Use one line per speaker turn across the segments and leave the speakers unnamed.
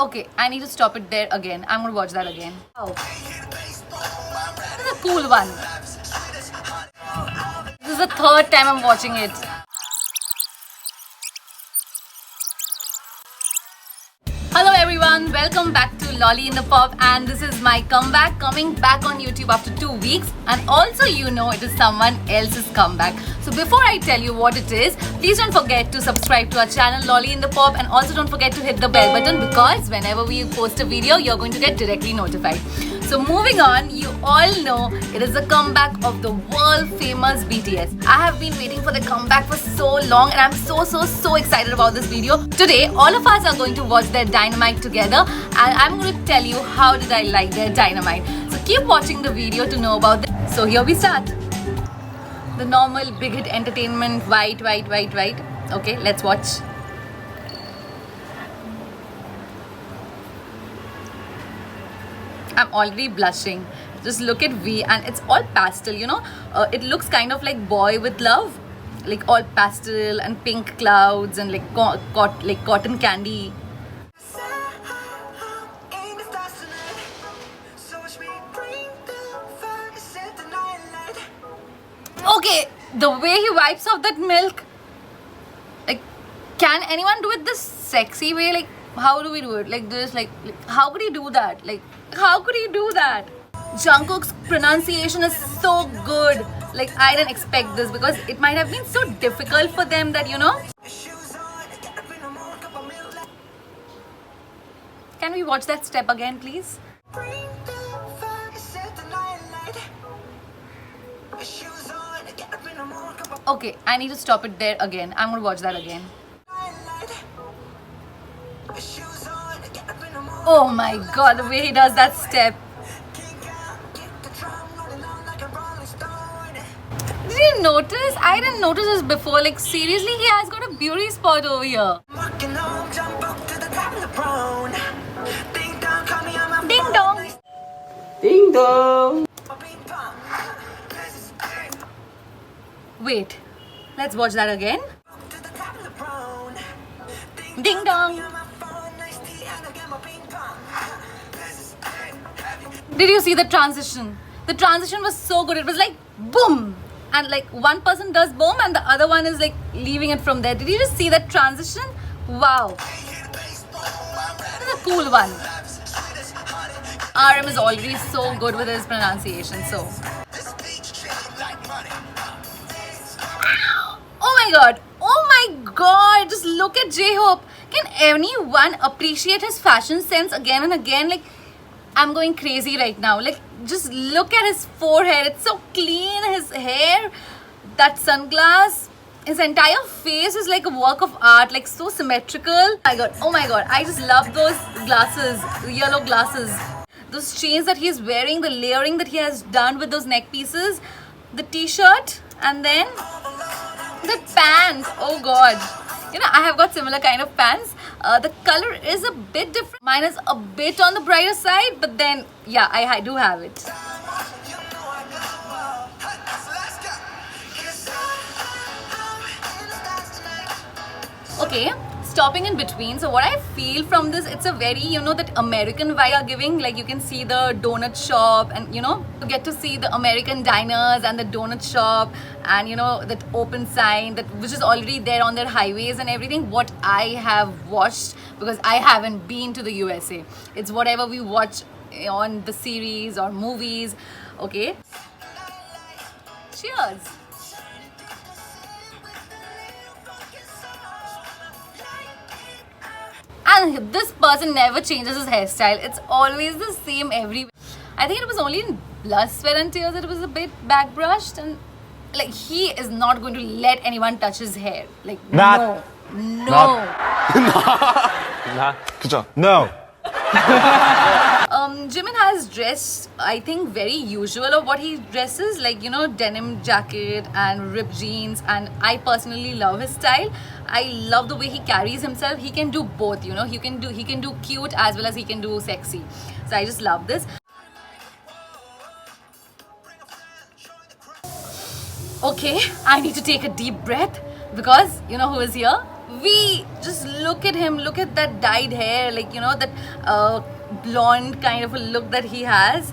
Okay, I need to stop it there again. I'm gonna watch that again. Oh, this is a cool one. This is the third time I'm watching it. Hello everyone, welcome back to Lolly in the Pop, and this is my comeback, coming back on YouTube after 2 weeks, and also it is someone else's comeback. So before I tell you what it is, please don't forget to subscribe to our channel Lolly in the Pop, and also don't forget to hit the bell button because whenever we post a video, you're going to get directly notified. So moving on, you all know it is the comeback of the world famous BTS. I have been waiting for the comeback for so long, and I'm so excited about this video. Today, all of us are going to watch their Dynamite together, and I'm going to tell you how did I like their Dynamite. So keep watching the video to know about that. So here we start. The normal big hit entertainment, white. Okay, let's watch. I'm already blushing. Just look at V, and it's all pastel, it looks kind of like Boy with Love, like all pastel and pink clouds and like cotton candy. Okay, the way he wipes off that milk, like, can anyone do it this sexy way? Like, how do we do it? Like this, like how could he do that? Like, how could he do that? Jungkook's pronunciation is so good. Like, I didn't expect this because it might have been so difficult for them that, Can we watch that step again, please? Okay, I need to stop it there again. I'm gonna watch that again. Oh my god, the way he does that step. Did you notice? I didn't notice this before. Like, seriously, he has got a beauty spot over here. Ding dong.
Ding dong.
Wait, let's watch that again. Ding dong. Did you see the transition? The transition was so good. It was like boom, and like one person does boom and the other one is like leaving it from there. Did you just see that transition? Wow. This is a cool one. RM is already so good with his pronunciation, so. Oh my god, just look at J-Hope. Can anyone appreciate his fashion sense again and again? Like, I'm going crazy right now. Like, just look at his forehead. It's so clean. His hair, that sunglass, his entire face is like a work of art, like so symmetrical. Oh my god, I just love those glasses, yellow glasses. Those chains that he's wearing, the layering that he has done with those neck pieces, the t-shirt, and then the pants. Oh god, I have got similar kind of pants. The color is a bit different. Mine is a bit on the brighter side, but then yeah, I do have it. Okay, stopping in between. So what I feel from this, it's a very, that American vibe are giving. Like, you can see the donut shop, and you get to see the American diners and the donut shop, and that open sign which is already there on their highways and everything. What I have watched, because I haven't been to the USA, it's whatever we watch on the series or movies. Okay, cheers. And this person never changes his hairstyle. It's always the same every. I think it was only in Blood, Sweat and Tears that it was a bit back brushed, and like, he is not going to let anyone touch his hair. Like, no.
그죠? No.
Jimin has dressed, I think, very usual of what he dresses, like, denim jacket and ripped jeans, and I personally love his style. I love the way he carries himself. He can do both, he can do cute as well as he can do sexy. So I just love this. Okay, I need to take a deep breath because you know who is here? We just look at him, look at that dyed hair, like, you know, that blonde kind of a look that he has,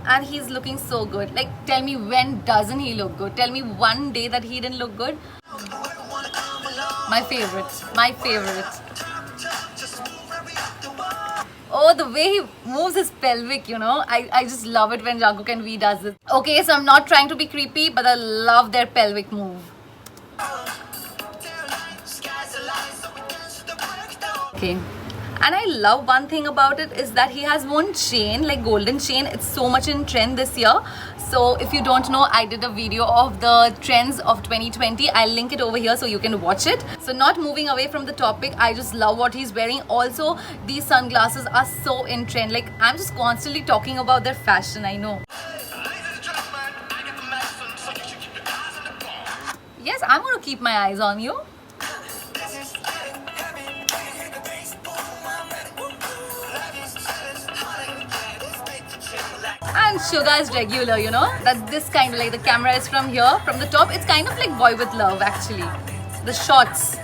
and he's looking so good. Like, tell me, when doesn't he look good? Tell me one day that he didn't look good. My favorite, my favorite. Oh, the way he moves his pelvic, you know, I just love it when Jungkook and V does this. Okay, so I'm not trying to be creepy, but I love their pelvic move. Okay, and I love one thing about it is that he has one chain, like golden chain. It's so much in trend this year. So if you don't know, I did a video of the trends of 2020. I'll link it over here so you can watch it. So not moving away from the topic, I just love what he's wearing. Also, these sunglasses are so in trend. Like, I'm just constantly talking about their fashion, I know. Yes, I'm gonna keep my eyes on you. And Suga is regular, you know, that this kind of, like, the camera is from here, from the top. It's kind of like Boy With Love, actually, the shots.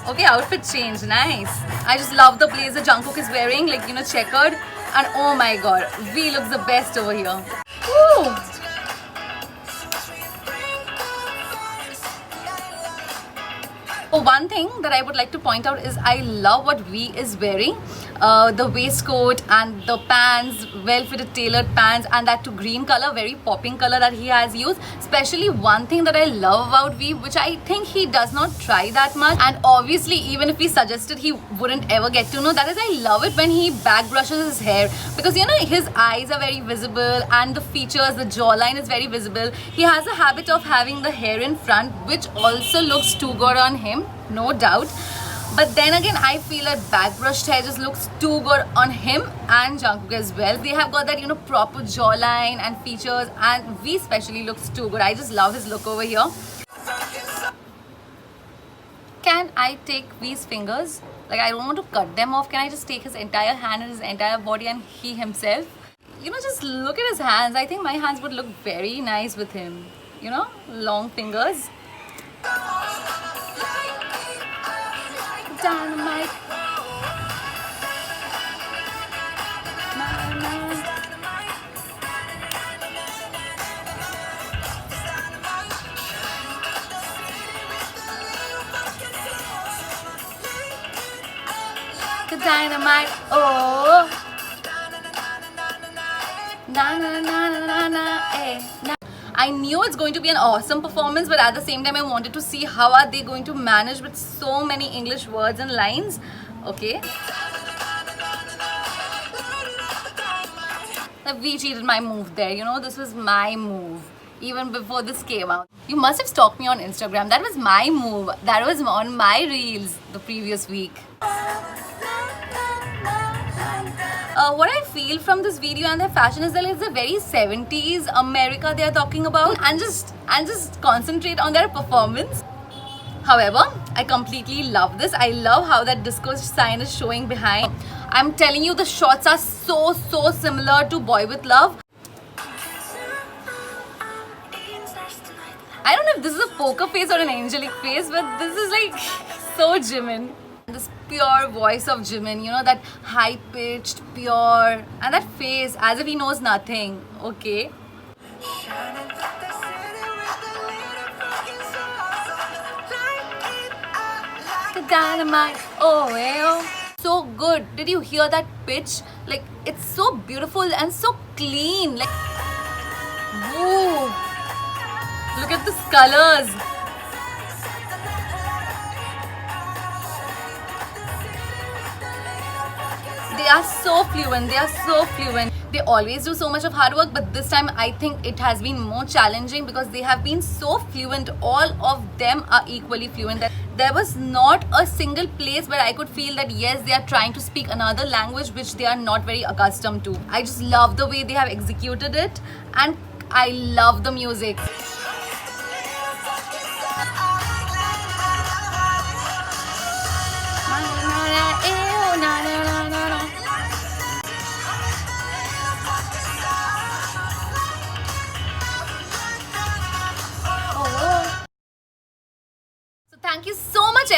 Okay, outfit change, nice. I just love the blazer Jungkook is wearing, like, you know, checkered. And oh my god, V looks the best over here. Woo! Oh, one thing that I would like to point out is I love what V is wearing. The waistcoat and the pants, well-fitted tailored pants, and that to green color, very popping color that he has used. Especially one thing that I love about V, which I think he does not try that much, and obviously even if he suggested, he wouldn't ever get to know, that is, I love it when he back brushes his hair, because, you know, his eyes are very visible and the features, the jawline is very visible. He has a habit of having the hair in front, which also looks too good on him, no doubt. But then again, I feel that back brushed hair just looks too good on him and Jungkook as well. They have got that, you know, proper jawline and features, and V especially looks too good. I just love his look over here. Can I take V's fingers? Like, I don't want to cut them off. Can I just take his entire hand and his entire body and he himself? You know, just look at his hands. I think my hands would look very nice with him. You know, long fingers. Dynamite. The dynamite. Oh. Na na na na na na. Eh. Na. I knew it's going to be an awesome performance, but at the same time I wanted to see how are they going to manage with so many English words and lines. Okay. We cheated my move there, you know, this was my move even before this came out. You must have stalked me on Instagram. That was my move. That was on my reels the previous week. What I feel from this video and their fashion is that it's a very 70s America they are talking about, and just concentrate on their performance. However, I completely love this. I love how that disco sign is showing behind. I'm telling you, the shots are so similar to Boy With Love. I don't know if this is a poker face or an angelic face, but this is like so Jimin. This pure voice of Jimin, you know, that high-pitched, pure, and that face as if he knows nothing. Okay. The dynamite. Oh, well. So good. Did you hear that pitch? Like, it's so beautiful and so clean. Like, woo. Look at these colors. They are so fluent. They are so fluent. They always do so much of hard work, but this time I think it has been more challenging because they have been so fluent. All of them are equally fluent. There was not a single place where I could feel that yes, they are trying to speak another language which they are not very accustomed to. I just love the way they have executed it, and I love the music.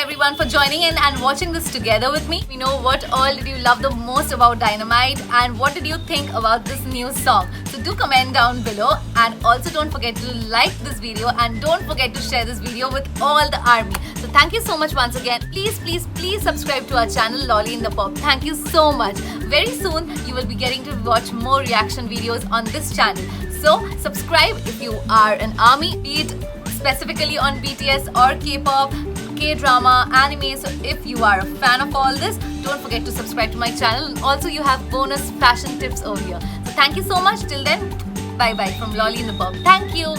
everyone for joining in and watching this together with me. We know what all did you love the most about Dynamite and what did you think about this new song. So do comment down below, and also don't forget to like this video and don't forget to share this video with all the army. So thank you so much once again. Please subscribe to our channel Lolly in the Pop. Thank you so much. Very soon you will be getting to watch more reaction videos on this channel. So subscribe if you are an army, be it specifically on BTS or K-pop, K-drama, anime. So if you are a fan of all this, don't forget to subscribe to my channel, and also you have bonus fashion tips over here. So thank you so much. Till then, bye bye from Lolly in the Pop. Thank you.